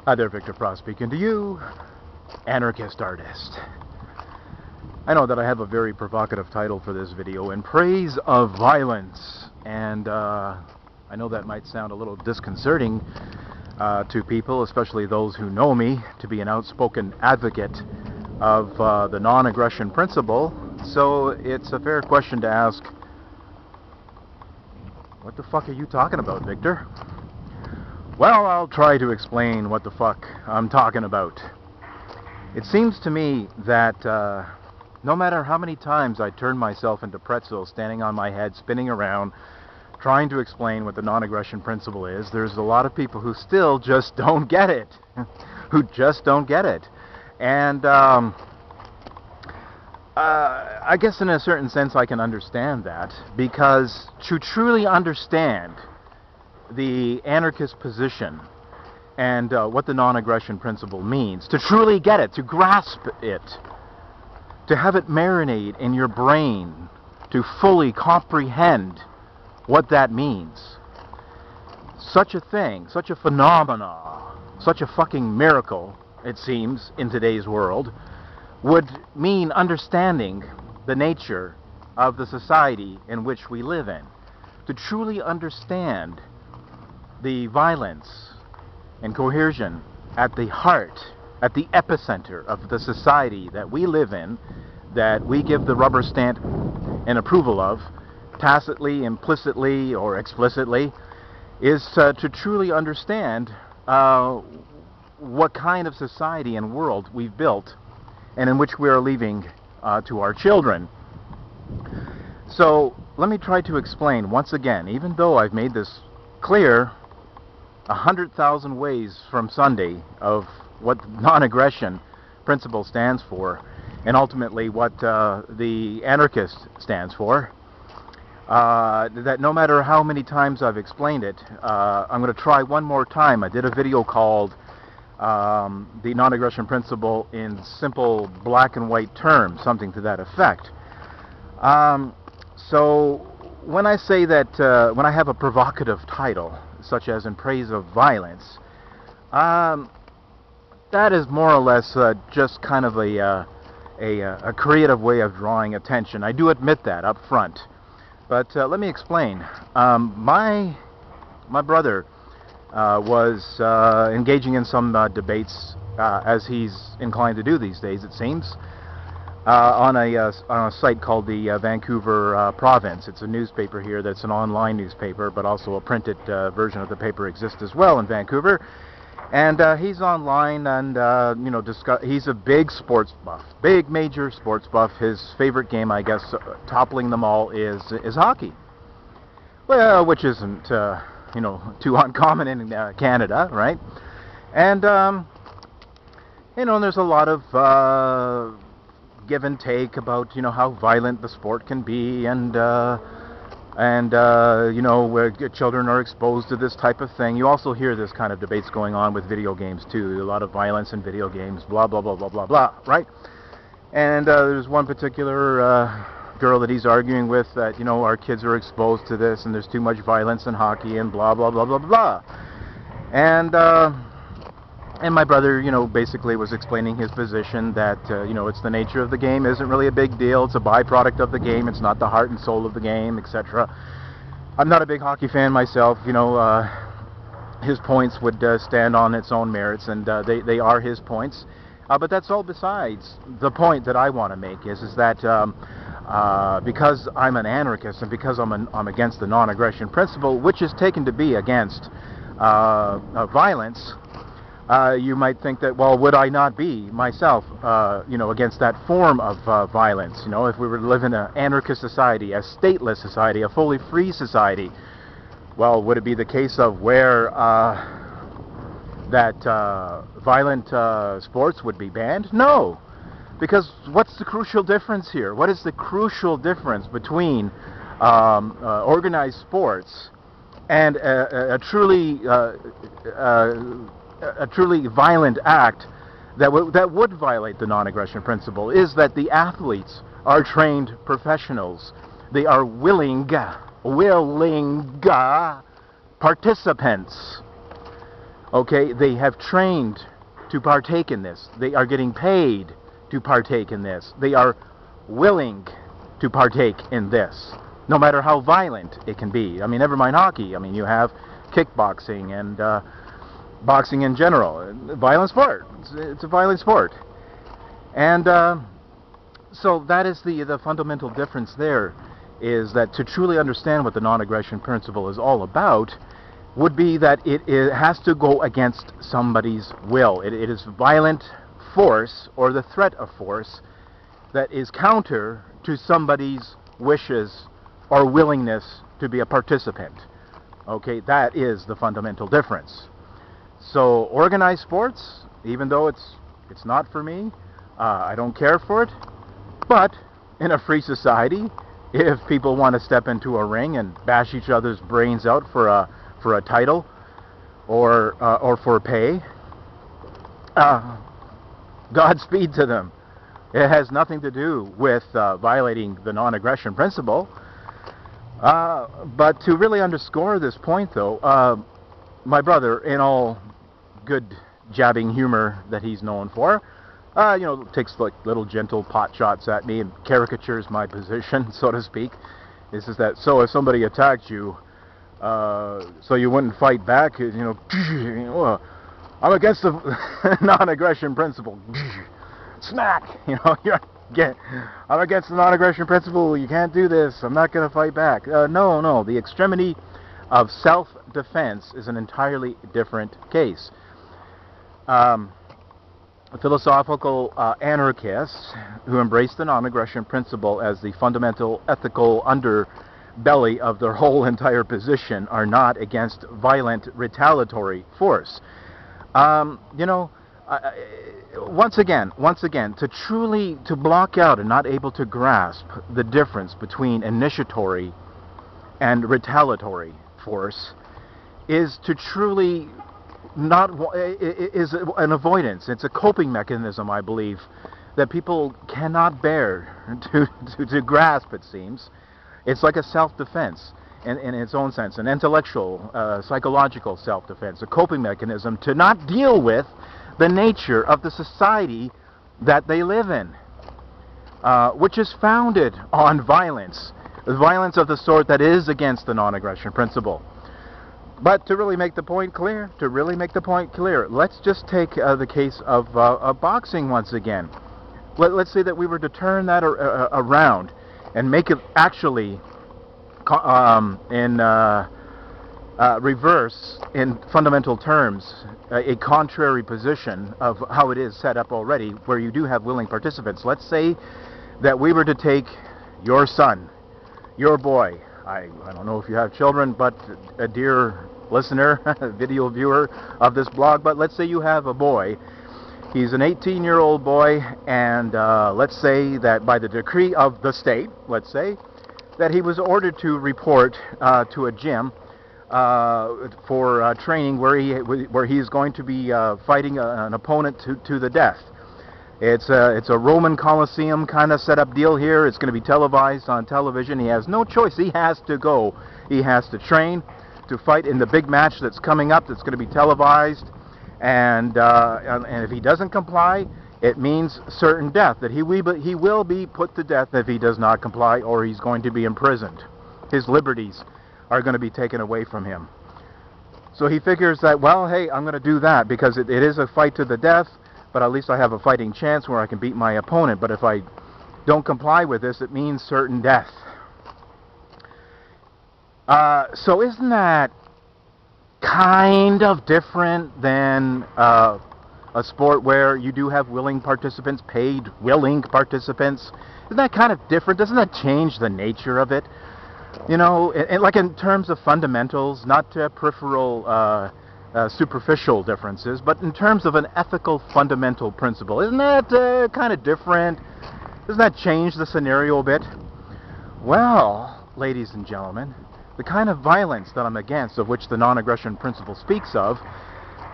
Hi there, Victor Frost speaking to you, anarchist artist. I know that I have a very provocative title for this video, In Praise of Violence, and I know that might sound a little disconcerting to people, especially those who know me to be an outspoken advocate of the non-aggression principle. So it's a fair question to ask, what the fuck are you talking about, Victor? Well, I'll try to explain what the fuck I'm talking about. It seems to me that no matter how many times I turn myself into pretzel, standing on my head, spinning around, trying to explain what the non-aggression principle is, there's a lot of people who still just don't get it. Who just don't get it. And I guess in a certain sense I can understand that, because to truly understand the anarchist position and what the non-aggression principle means, to truly get it, to grasp it, to have it marinate in your brain, to fully comprehend what that means. Such a thing, such a phenomena, such a fucking miracle, it seems, in today's world, would mean understanding the nature of the society in which we live in. To truly understand the violence and coercion at the heart, at the epicenter of the society that we live in, that we give the rubber stamp and approval of, tacitly, implicitly, or explicitly, is to truly understand what kind of society and world we've built and in which we are leaving to our children. So let me try to explain once again, even though I've made this clear 100,000 ways from Sunday, of what non-aggression principle stands for, and ultimately what the anarchist stands for, that no matter how many times I've explained it, I'm going to try one more time. I did a video called the non-aggression principle in simple black and white terms, something to that effect. So when I say that, when I have a provocative title, such as In Praise of Violence, that is more or less just kind of a creative way of drawing attention. I do admit that up front. But let me explain. My brother was engaging in some debates, as he's inclined to do these days, it seems, on a site called the Vancouver Province. It's a newspaper here that's an online newspaper, but also a printed version of the paper exists as well in Vancouver. And he's online, and you know, he's a big sports buff, big major sports buff. His favorite game, I guess, toppling them all, is hockey. Well, which isn't you know, too uncommon in Canada, right? And you know, there's a lot of give and take about, you know, how violent the sport can be, and you know, where children are exposed to this type of thing. You also hear this kind of debates going on with video games too. A lot of violence in video games, blah blah blah blah blah blah, right? And there's one particular girl that he's arguing with that, you know, our kids are exposed to this, and there's too much violence in hockey, and blah blah blah blah blah. And my brother, you know, basically was explaining his position that, you know, it's the nature of the game, isn't really a big deal, it's a byproduct of the game, it's not the heart and soul of the game, etc. I'm not a big hockey fan myself, you know, his points would stand on its own merits, and they are his points, but that's all besides. The point that I want to make is that because I'm an anarchist, and because I'm against the non-aggression principle, which is taken to be against violence, you might think that, well, would I not be myself, you know, against that form of violence? You know, if we were to live in an anarchist society, a stateless society, a fully free society, well, would it be the case of where that violent sports would be banned? No, because what's the crucial difference here? What is the crucial difference between organized sports and a truly violent act that would violate the non-aggression principle? Is that the athletes are trained professionals. They are willing participants. Okay, they have trained to partake in this. They are getting paid to partake in this. They are willing to partake in this, no matter how violent it can be. I mean, never mind hockey. I mean, you have kickboxing and boxing in general. Violent sport. It's a violent sport. And so that is the fundamental difference there, is that to truly understand what the non-aggression principle is all about would be that it has to go against somebody's will. It is violent force, or the threat of force, that is counter to somebody's wishes or willingness to be a participant. Okay, that is the fundamental difference. So organized sports, even though it's not for me, I don't care for it, but in a free society, if people want to step into a ring and bash each other's brains out for a title or for pay, Godspeed to them. It has nothing to do with violating the non-aggression principle. But to really underscore this point, though, my brother, in all good jabbing humor that he's known for, takes like little gentle pot shots at me and caricatures my position, so to speak. This is that, so if somebody attacked you, so you wouldn't fight back, I'm against the non-aggression principle. Smack! I'm against the non-aggression principle. You can't do this. I'm not going to fight back. No. The extremity of self-defense is an entirely different case. Philosophical anarchists who embrace the non-aggression principle as the fundamental ethical underbelly of their whole entire position are not against violent retaliatory force. Once again, to block out and not able to grasp the difference between initiatory and retaliatory force is to truly is an avoidance. It's a coping mechanism, I believe, that people cannot bear to grasp, it seems. It's like a self-defense in its own sense, an intellectual, psychological self-defense, a coping mechanism to not deal with the nature of the society that they live in, which is founded on violence of the sort that is against the non-aggression principle. But to really make the point clear, let's just take the case of boxing once again. Let's say that we were to turn that around and make it actually in reverse, in fundamental terms, a contrary position of how it is set up already, where you do have willing participants. Let's say that we were to take your son, your boy. I don't know if you have children, but a dear listener, video viewer of this blog, but let's say you have a boy. He's an 18-year-old boy, and let's say that by the decree of the state, let's say, that he was ordered to report to a gym for training where he is going to be fighting an opponent to the death. It's a Roman Colosseum kind of setup deal here. It's going to be televised on television. He has no choice. He has to go. He has to train to fight in the big match that's coming up, that's going to be televised. And if he doesn't comply, it means certain death, that he will be put to death if he does not comply, or he's going to be imprisoned. His liberties are going to be taken away from him. So he figures that, well, hey, I'm going to do that because it is a fight to the death, but at least I have a fighting chance where I can beat my opponent. But if I don't comply with this, it means certain death. So isn't that kind of different than a sport where you do have willing participants, paid willing participants? Isn't that kind of different? Doesn't that change the nature of it? Like in terms of fundamentals, not peripheral, superficial differences, but in terms of an ethical fundamental principle. Isn't that kind of different? Doesn't that change the scenario a bit? Well, ladies and gentlemen, the kind of violence that I'm against, of which the non-aggression principle speaks of,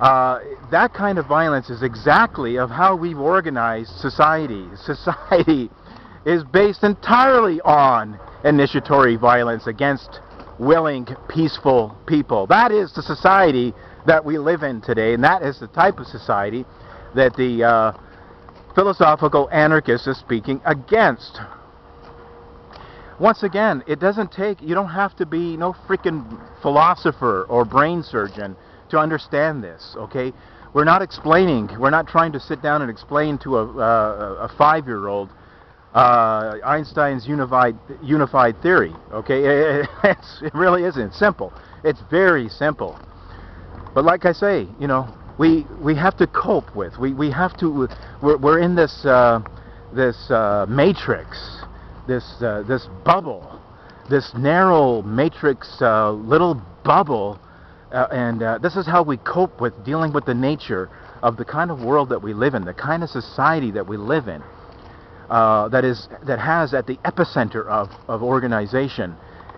that kind of violence is exactly of how we've organized society. Society is based entirely on initiatory violence against willing, peaceful people. That is the society that we live in today, and that is the type of society that the philosophical anarchist is speaking against. Once again, it doesn't take, you don't have to be no freaking philosopher or brain surgeon to understand this, okay? We're not explaining, we're not trying to sit down and explain to a 5-year-old Einstein's unified theory, okay? It really isn't. It's simple. It's very simple. But like I say, you know, we have to cope with. We have to. We're in this matrix, this bubble, this narrow matrix little bubble, and this is how we cope with dealing with the nature of the kind of world that we live in, the kind of society that we live in, that has at the epicenter of organization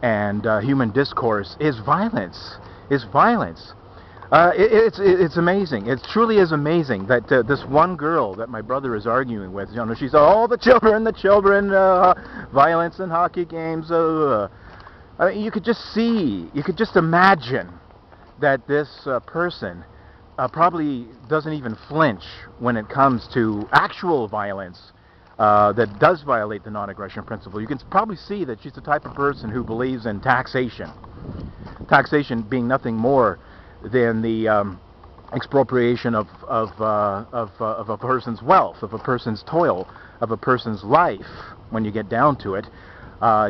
and human discourse is violence. It's amazing. It truly is amazing that this one girl that my brother is arguing with, you know, she's all the children, violence and hockey games. I mean, you could just see, you could just imagine that this person probably doesn't even flinch when it comes to actual violence that does violate the non-aggression principle. You can probably see that she's the type of person who believes in taxation. Taxation being nothing more than the expropriation of a person's wealth, of a person's toil, of a person's life. When you get down to it,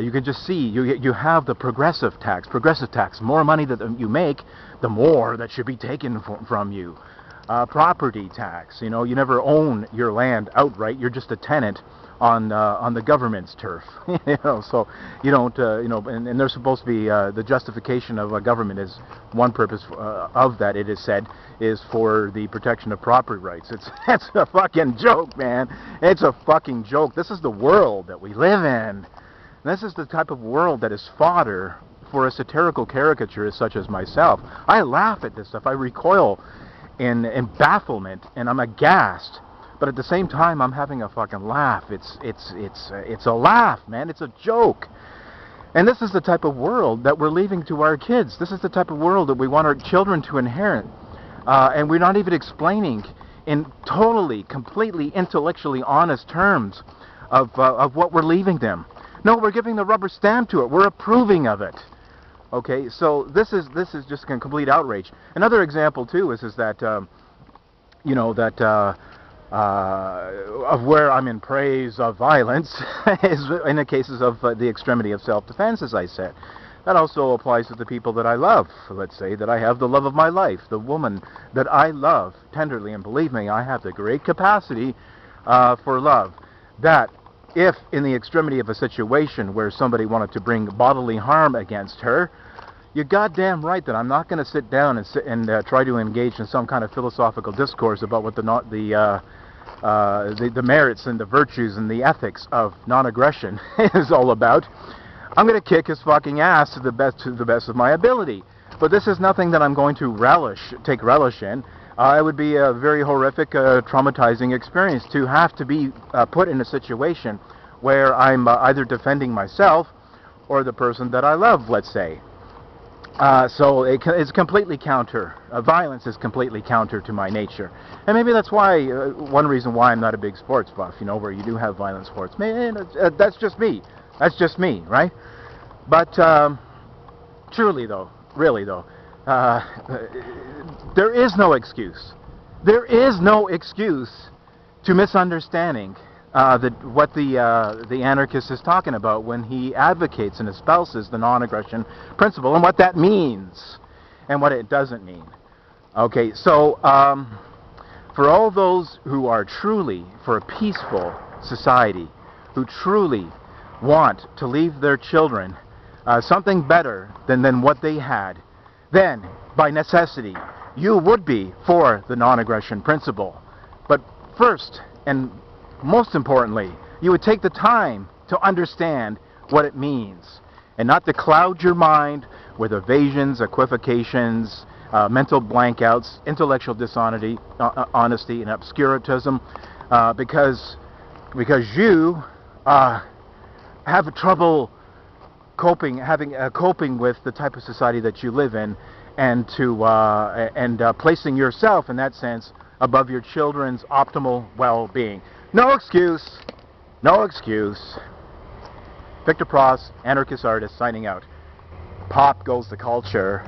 you can just see you have the progressive tax. More money that you make, the more that should be taken from you. Property tax. You know, you never own your land outright. You're just a tenant on the government's turf. You know, so you don't. You know, and there's supposed to be the justification of a government is one purpose of that. It is said is for the protection of property rights. That's a fucking joke, man. It's a fucking joke. This is the world that we live in. This is the type of world that is fodder for a satirical caricaturist such as myself. I laugh at this stuff. I recoil in bafflement, and I'm aghast. But at the same time, I'm having a fucking laugh. It's a laugh, man. It's a joke. And this is the type of world that we're leaving to our kids. This is the type of world that we want our children to inherit. And we're not even explaining in totally, completely intellectually honest terms of what we're leaving them. No, we're giving the rubber stamp to it. We're approving of it. Okay, so this is just a complete outrage. Another example too is that you know, that of where I'm in praise of violence is in the cases of the extremity of self-defense, as I said. That also applies to the people that I love. Let's say that I have the love of my life, the woman that I love tenderly, and believe me, I have the great capacity for love. That if in the extremity of a situation where somebody wanted to bring bodily harm against her, you're goddamn right that I'm not going to sit down and try to engage in some kind of philosophical discourse about what the merits and the virtues and the ethics of non-aggression is all about. I'm going to kick his fucking ass to the best of my ability. But this is nothing that I'm going to take relish in. It would be a very horrific, traumatizing experience to have to be put in a situation where I'm either defending myself or the person that I love, let's say. So it's completely counter. Violence is completely counter to my nature. And maybe that's why, one reason why I'm not a big sports buff, you know, where you do have violent sports. That's just me. That's just me, right? But truly though, really though, there is no excuse. There is no excuse to misunderstanding what the anarchist is talking about when he advocates and espouses the non-aggression principle and what that means and what it doesn't mean. Okay, so for all those who are truly for a peaceful society, who truly want to leave their children something better than what they had, then by necessity you would be for the non-aggression principle. But first and most importantly, you would take the time to understand what it means and not to cloud your mind with evasions, equivocations, mental blankouts, intellectual dishonesty, honesty, and obscurantism, because you have trouble coping with the type of society that you live in, and placing yourself in that sense above your children's optimal well-being. No excuse. No excuse. Victor Pross, anarchist artist, signing out. Pop goes the culture.